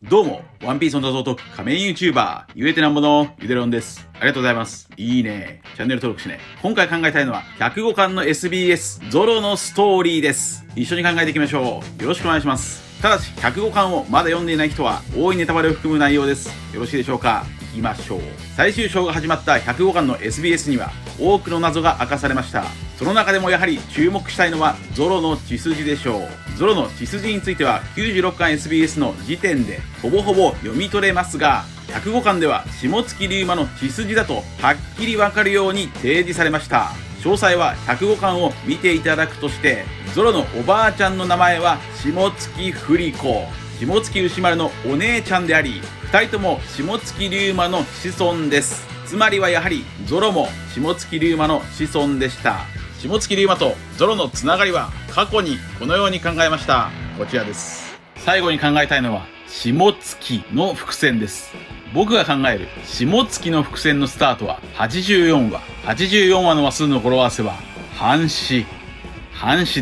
どうも、ワンピースの謎を解く仮面 YouTuber、ゆえてなんぼのゆでろんです。ありがとうございます。いいね。チャンネル登録しね。今回考えたいのは、105巻の SBS、ゾロのストーリーです。一緒に考えていきましょう。よろしくお願いします。ただし、105巻をまだ読んでいない人は、多いネタバレを含む内容です。よろしいでしょうか。行きましょう。最終章が始まった105巻の SBS には、多くの謎が明かされました。その中でもやはり注目したいのはゾロの血筋でしょう。ゾロの血筋については96巻 SBS の時点でほぼほぼ読み取れますが、105巻では下月龍馬の血筋だとはっきりわかるように提示されました。詳細は105巻を見ていただくとして、ゾロのおばあちゃんの名前は下月不利子、下月牛丸のお姉ちゃんであり、2人とも下月龍馬の子孫です。つまりはやはりゾロも下月龍馬の子孫でした。下月龍馬とゾロのつながりは過去にこのように考えました。こちらです。最後に考えたいのは下月の伏線です。僕が考える下月の伏線のスタートは84話。84話の話数の語呂合わせは半死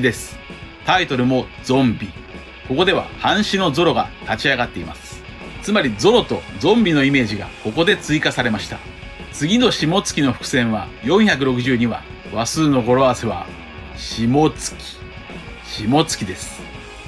です。タイトルもゾンビ。ここでは半死のゾロが立ち上がっています。つまりゾロとゾンビのイメージがここで追加されました。次の下月の伏線は462話。話数の語呂合わせは下月です。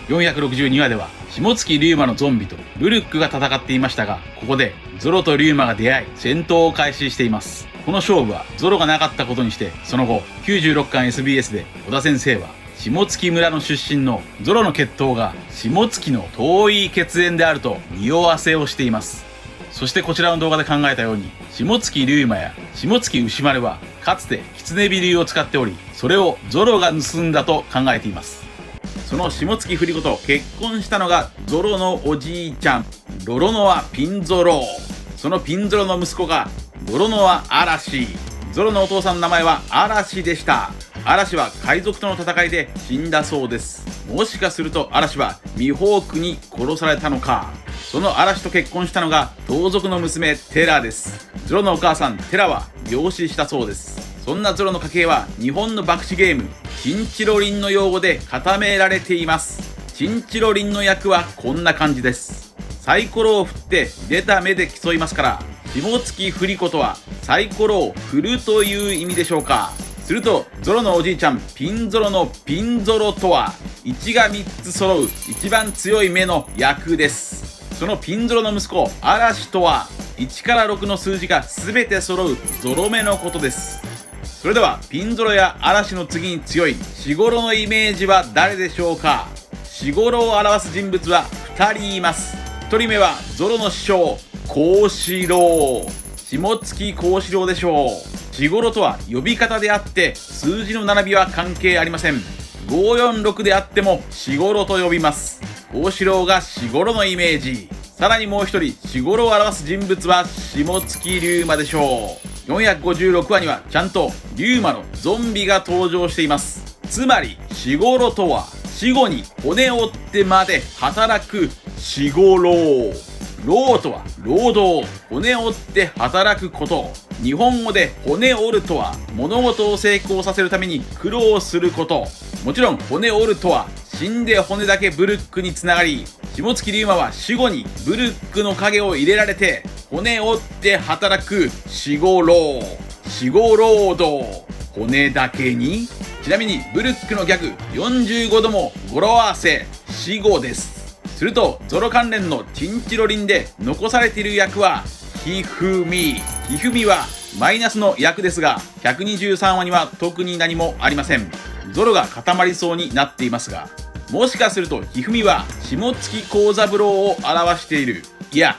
462話では下月龍馬のゾンビとブルックが戦っていましたが、ここでゾロと龍馬が出会い戦闘を開始しています。この勝負はゾロがなかったことにして、その後96巻 SBS で小田先生は下月村の出身のゾロの血統が下月の遠い血縁であると匂わせをしています。そしてこちらの動画で考えたように、下月龍馬や下月牛丸はかつて狐火流を使っており、それをゾロが盗んだと考えています。その下月不利子と結婚したのがゾロのおじいちゃん、ロロノア・ピンゾロ。そのピンゾロの息子がロロノア・アラシ。ゾロのお父さんの名前はアラシでした。アラシは海賊との戦いで死んだそうです。もしかするとアラシはミホークに殺されたのか。そのアラシと結婚したのが盗賊の娘テラです。ゾロのお母さんテラは病死したそうです。そんなゾロの家系は日本の博打ゲームチンチロリンの用語で固められています。チンチロリンの役はこんな感じです。サイコロを振って出た目で競いますから、下月不利子とはサイコロを振るという意味でしょうか。するとゾロのおじいちゃんピンゾロのピンゾロとは1が3つ揃う一番強い目の役です。そのピンゾロの息子アラシとは1から6の数字が全て揃うゾロ目のことです。それではピンゾロやアラシの次に強いシゴロのイメージは誰でしょうか。シゴロを表す人物は2人います。1人目はゾロの師匠幸四郎、下月幸四郎でしょう。シゴロとは呼び方であって数字の並びは関係ありません。546であってもシゴロと呼びます。幸四郎がシゴロのイメージ。さらにもう一人シゴロを表す人物は下月龍馬でしょう。456話にはちゃんと龍馬のゾンビが登場しています。つまりシゴロとは死後に骨を折ってまで働くシゴロウ。労とは労働、骨を折って働くこと。日本語で骨折るとは物事を成功させるために苦労すること。もちろん骨折るとは死んで骨だけブルックにつながり、下月龍馬は死後にブルックの影を入れられて骨折って働く死後労、死後労働、骨だけに。ちなみにブルックのギャグ45度も語呂合わせ死後です。するとゾロ関連のチンチロリンで残されている役はひふみ。ひふみはマイナスの役ですが、123話には特に何もありません。ゾロが固まりそうになっていますが、もしかするとひふみは下月幸三郎を表している。いや、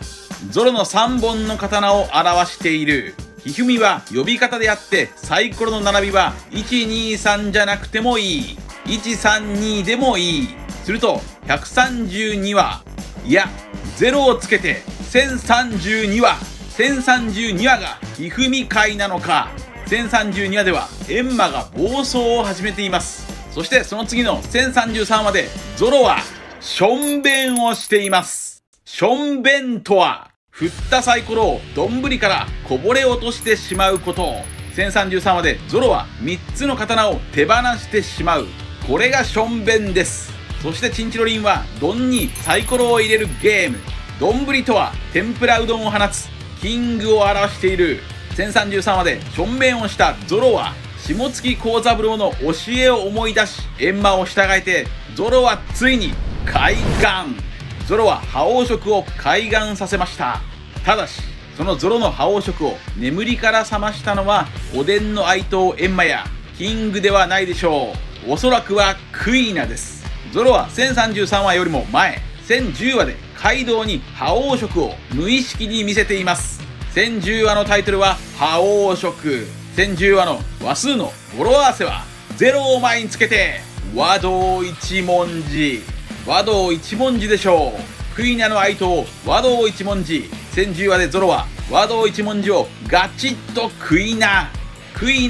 ゾロの3本の刀を表している。ひふみは呼び方であってサイコロの並びは123じゃなくてもいい。132でもいい。すると132話、いや0をつけて1032話。1032話がひふみ会なのか。1032話ではエンマが暴走を始めています。そしてその次の1033話でゾロはしょんべんをしています。しょんべんとは振ったサイコロを丼からこぼれ落としてしまうこと。1033話でゾロは3つの刀を手放してしまう。これがしょんべんです。そしてチンチロリンは丼にサイコロを入れるゲーム。丼とは天ぷらうどんを放つキングを表している。1033話でしょんべんをしたゾロは下月幸三郎の教えを思い出し閻魔を従えてゾロはついに開眼。ゾロは覇王色を開眼させました。ただしそのゾロの覇王色を眠りから覚ましたのはおでんの愛刀閻魔やキングではないでしょう。おそらくはクイーナです。ゾロは1033話よりも前1010話でカイドウに覇王色を無意識に見せています。1010話のタイトルは覇王色。1010話の話数の語呂合わせは0を前につけて和道一文字。和道一文字でしょう。クイーナの愛刀和道一文字。1010話でゾロは和道一文字をガチッとクイーナ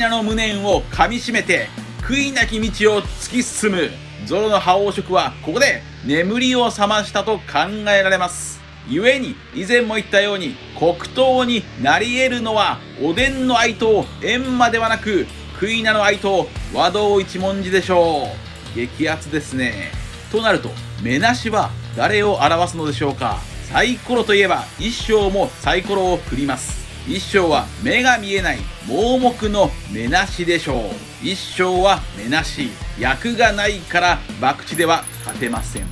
の無念を噛みしめて悔いなき道を突き進む。ゾロの覇王色はここで眠りを覚ましたと考えられます。故に以前も言ったように黒刀になり得るのはおでんの愛刀閻魔ではなくクイーナの愛刀和道一文字でしょう。激アツですね。となると目なしは誰を表すのでしょうか。サイコロといえば一生もサイコロを振ります。一生は目が見えない盲目の目なしでしょう。一生は目なし、役がないから博打では勝てません。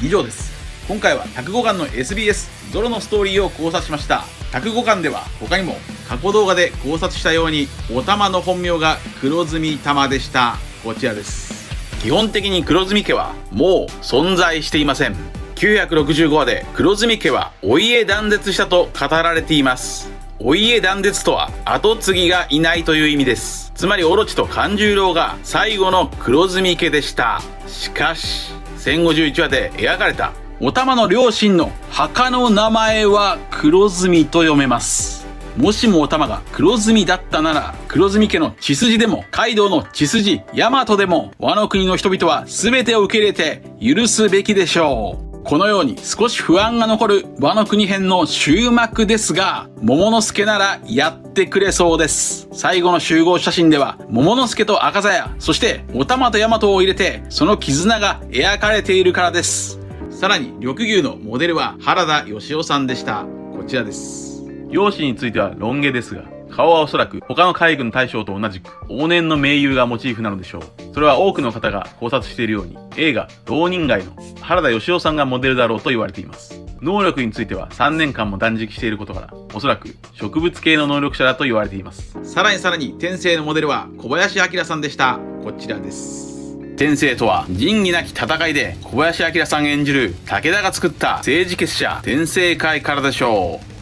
以上です。今回は105巻の SBS ゾロのストーリーを考察しました。105巻では他にも過去動画で考察したようにお玉の本名が黒住玉でした。こちらです。基本的に黒住家はもう存在していません。965話で黒住家はお家断絶したと語られています。お家断絶とは跡継ぎがいないという意味です。つまりオロチと勘十郎が最後の黒住家でした。しかし1051話で描かれたお玉の両親の墓の名前は黒住と読めます。もしもお玉が黒住だったなら黒住家の血筋でもカイドウの血筋ヤマトでもワノ国の人々は全てを受け入れて許すべきでしょう。このように少し不安が残るワノ国編の終幕ですが、桃之助ならやってくれそうです。最後の集合写真では桃之助と赤座屋、そしてお玉とヤマトを入れてその絆が描かれているからです。さらに緑牛のモデルは原田義雄さんでした。こちらです。容姿についてはロン毛ですが、顔はおそらく他の海軍大将と同じく往年の名優がモチーフなのでしょう。それは多くの方が考察しているように映画浪人街の原田義雄さんがモデルだろうと言われています。能力については3年間も断食していることからおそらく植物系の能力者だと言われています。さらに天性のモデルは小林明さんでした。こちらです。天性とは仁義なき戦いで小林明さん演じる武田が作った政治結社天性会からでしょう。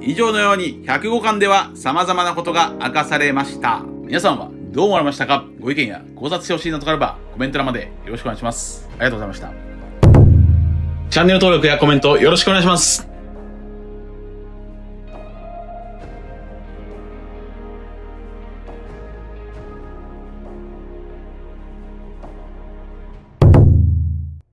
以上のように105巻では様々なことが明かされました。皆さんはどう思われましたか？ご意見や考察してほしいなどがあればコメント欄までよろしくお願いします。ありがとうございました。チャンネル登録やコメントよろしくお願いします。